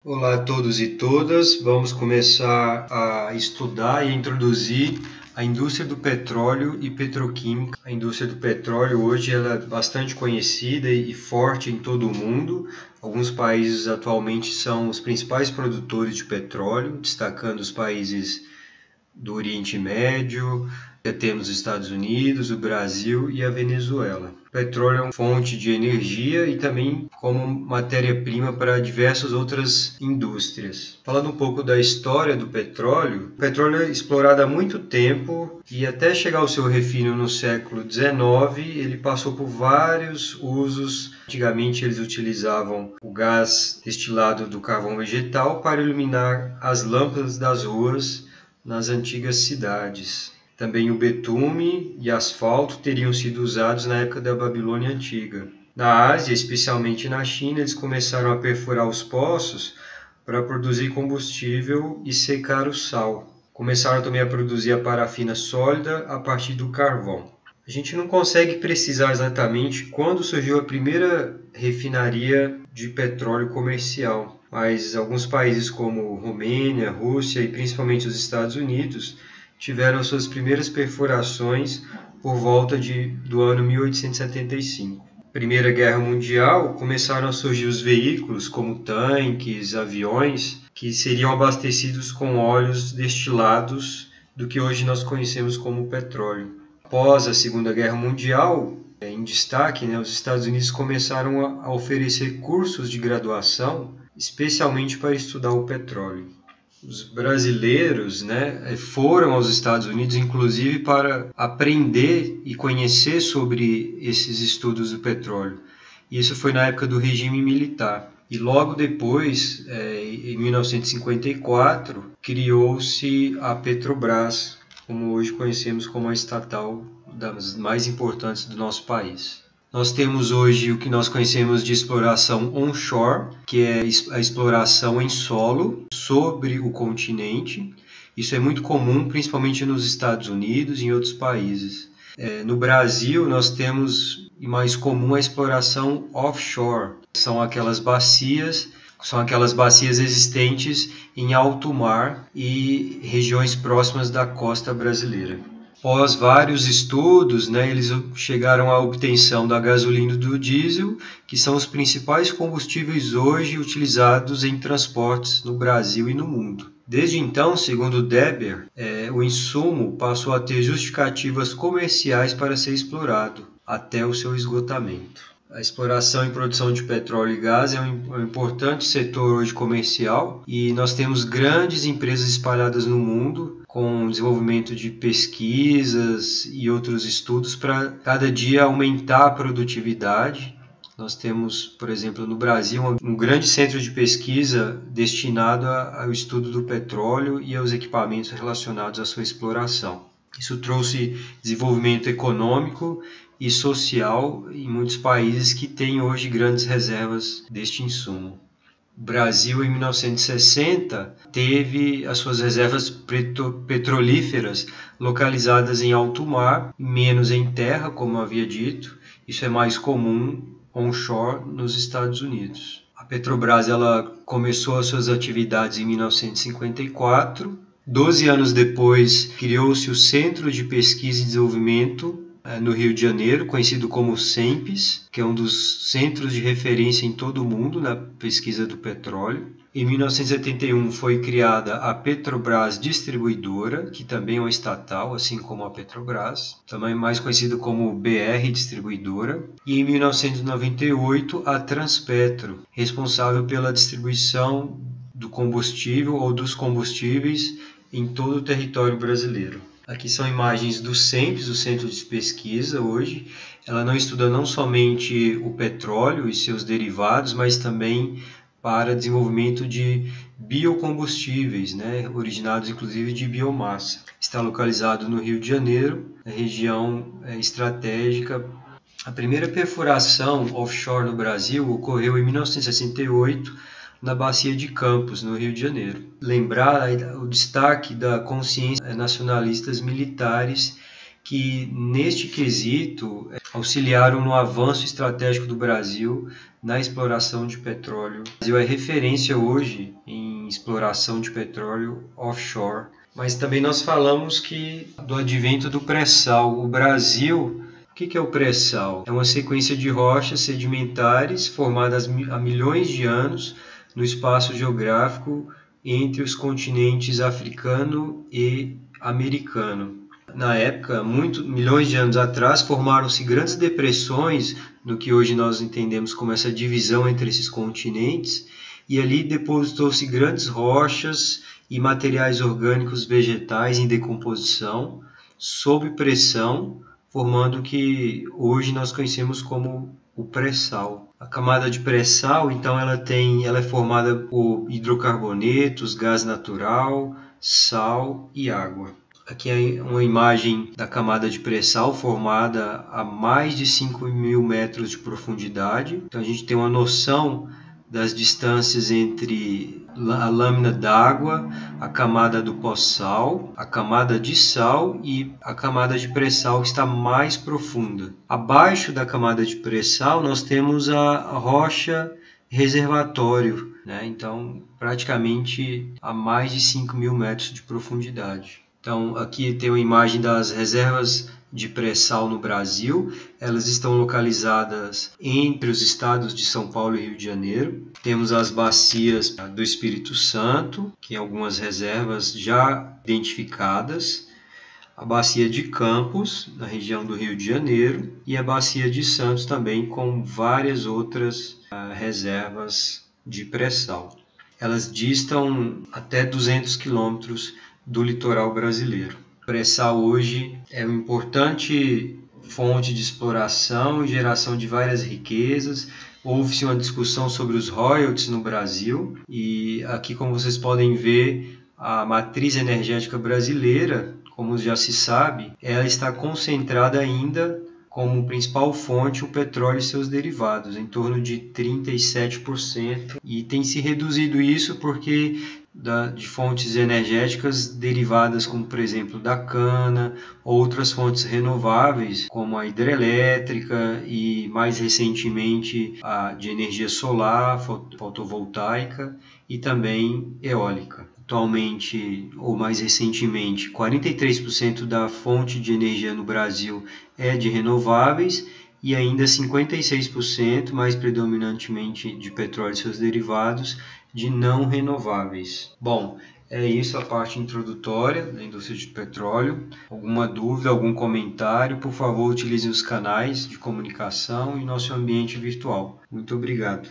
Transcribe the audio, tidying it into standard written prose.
Olá a todos e todas, vamos começar a estudar e introduzir a indústria do petróleo e petroquímica. A indústria do petróleo hoje ela é bastante conhecida e forte em todo o mundo. Alguns países atualmente são os principais produtores de petróleo, destacando os países do Oriente Médio, temos os Estados Unidos, o Brasil e a Venezuela. O petróleo é uma fonte de energia e também como matéria-prima para diversas outras indústrias. Falando um pouco da história do petróleo, o petróleo é explorado há muito tempo e até chegar ao seu refino no século XIX, ele passou por vários usos. Antigamente eles utilizavam o gás destilado do carvão vegetal para iluminar as lâmpadas das ruas nas antigas cidades. Também o betume e asfalto teriam sido usados na época da Babilônia Antiga. Na Ásia, especialmente na China, eles começaram a perfurar os poços para produzir combustível e secar o sal. Começaram também a produzir a parafina sólida a partir do carvão. A gente não consegue precisar exatamente quando surgiu a primeira refinaria de petróleo comercial, mas alguns países como Romênia, Rússia e principalmente os Estados Unidos tiveram suas primeiras perfurações por volta do ano 1875. Primeira Guerra Mundial, começaram a surgir os veículos como tanques, aviões, que seriam abastecidos com óleos destilados do que hoje nós conhecemos como petróleo. Após a Segunda Guerra Mundial, em destaque, os Estados Unidos começaram a oferecer cursos de graduação, especialmente para estudar o petróleo. Os brasileiros foram aos Estados Unidos, inclusive, para aprender e conhecer sobre esses estudos do petróleo. Isso foi na época do regime militar. E logo depois, em 1954, criou-se a Petrobras, como hoje conhecemos como a estatal das mais importantes do nosso país. Nós temos hoje o que nós conhecemos de exploração onshore, que é a exploração em solo sobre o continente. Isso é muito comum, principalmente nos Estados Unidos e em outros países. No Brasil, nós temos mais comum a exploração offshore. São aquelas bacias existentes em alto mar e regiões próximas da costa brasileira. Após vários estudos, eles chegaram à obtenção da gasolina e do diesel, que são os principais combustíveis hoje utilizados em transportes no Brasil e no mundo. Desde então, segundo Deber, o insumo passou a ter justificativas comerciais para ser explorado, até o seu esgotamento. A exploração e produção de petróleo e gás é um importante setor hoje comercial e nós temos grandes empresas espalhadas no mundo com desenvolvimento de pesquisas e outros estudos para cada dia aumentar a produtividade. Nós temos, por exemplo, no Brasil, um grande centro de pesquisa destinado ao estudo do petróleo e aos equipamentos relacionados à sua exploração. Isso trouxe desenvolvimento econômico e social em muitos países que têm hoje grandes reservas deste insumo. O Brasil, em 1960, teve as suas reservas petrolíferas localizadas em alto mar, menos em terra, como havia dito. Isso é mais comum onshore nos Estados Unidos. A Petrobras ela começou as suas atividades em 1954. 12 anos depois, criou-se o Centro de Pesquisa e Desenvolvimento no Rio de Janeiro, conhecido como CENPES, que é um dos centros de referência em todo o mundo na pesquisa do petróleo. Em 1971 foi criada a Petrobras Distribuidora, que também é uma estatal, assim como a Petrobras, também mais conhecida como BR Distribuidora. E em 1998 a Transpetro, responsável pela distribuição do combustível ou dos combustíveis em todo o território brasileiro. Aqui são imagens do CENPES, o Centro de Pesquisa hoje. Ela não estuda não somente o petróleo e seus derivados, mas também para desenvolvimento de biocombustíveis, originados inclusive de biomassa. Está localizado no Rio de Janeiro, na região estratégica. A primeira perfuração offshore no Brasil ocorreu em 1968, na Bacia de Campos, no Rio de Janeiro. Lembrar o destaque da consciência nacionalistas militares que, neste quesito, auxiliaram no avanço estratégico do Brasil na exploração de petróleo. O Brasil é referência hoje em exploração de petróleo offshore. Mas também nós falamos do advento do pré-sal. O Brasil, o que é o pré-sal? É uma sequência de rochas sedimentares formadas há milhões de anos no espaço geográfico entre os continentes africano e americano. Na época, milhões de anos atrás, formaram-se grandes depressões no que hoje nós entendemos como essa divisão entre esses continentes, e ali depositou-se grandes rochas e materiais orgânicos vegetais em decomposição, sob pressão, formando o que hoje nós conhecemos como o pré-sal. A camada de pré-sal, então, ela é formada por hidrocarbonetos, gás natural, sal e água. Aqui é uma imagem da camada de pré-sal formada a mais de 5.000 metros de profundidade. Então a gente tem uma noção das distâncias entre a lâmina d'água, a camada do pós-sal, a camada de sal e a camada de pré-sal que está mais profunda. Abaixo da camada de pré-sal nós temos a rocha reservatório, né? Então praticamente a mais de 5.000 metros de profundidade. Então aqui tem uma imagem das reservas de pré-sal no Brasil. Elas estão localizadas entre os estados de São Paulo e Rio de Janeiro. Temos as bacias do Espírito Santo, que algumas reservas já identificadas, a bacia de Campos, na região do Rio de Janeiro, e a bacia de Santos também, com várias outras reservas de pré-sal. Elas distam até 200 quilômetros do litoral brasileiro. O pré-sal hoje é uma importante fonte de exploração e geração de várias riquezas. Houve-se uma discussão sobre os royalties no Brasil e aqui, como vocês podem ver, a matriz energética brasileira, como já se sabe, ela está concentrada ainda como principal fonte o petróleo e seus derivados, em torno de 37%, e tem se reduzido isso porque de fontes energéticas derivadas, como por exemplo da cana, outras fontes renováveis, como a hidrelétrica e mais recentemente a de energia solar, fotovoltaica e também eólica. Atualmente, ou mais recentemente, 43% da fonte de energia no Brasil é de renováveis e ainda 56%, mais predominantemente de petróleo e seus derivados, de não renováveis. Bom, é isso a parte introdutória da indústria de petróleo. Alguma dúvida, algum comentário, por favor, utilize os canais de comunicação e nosso ambiente virtual. Muito obrigado.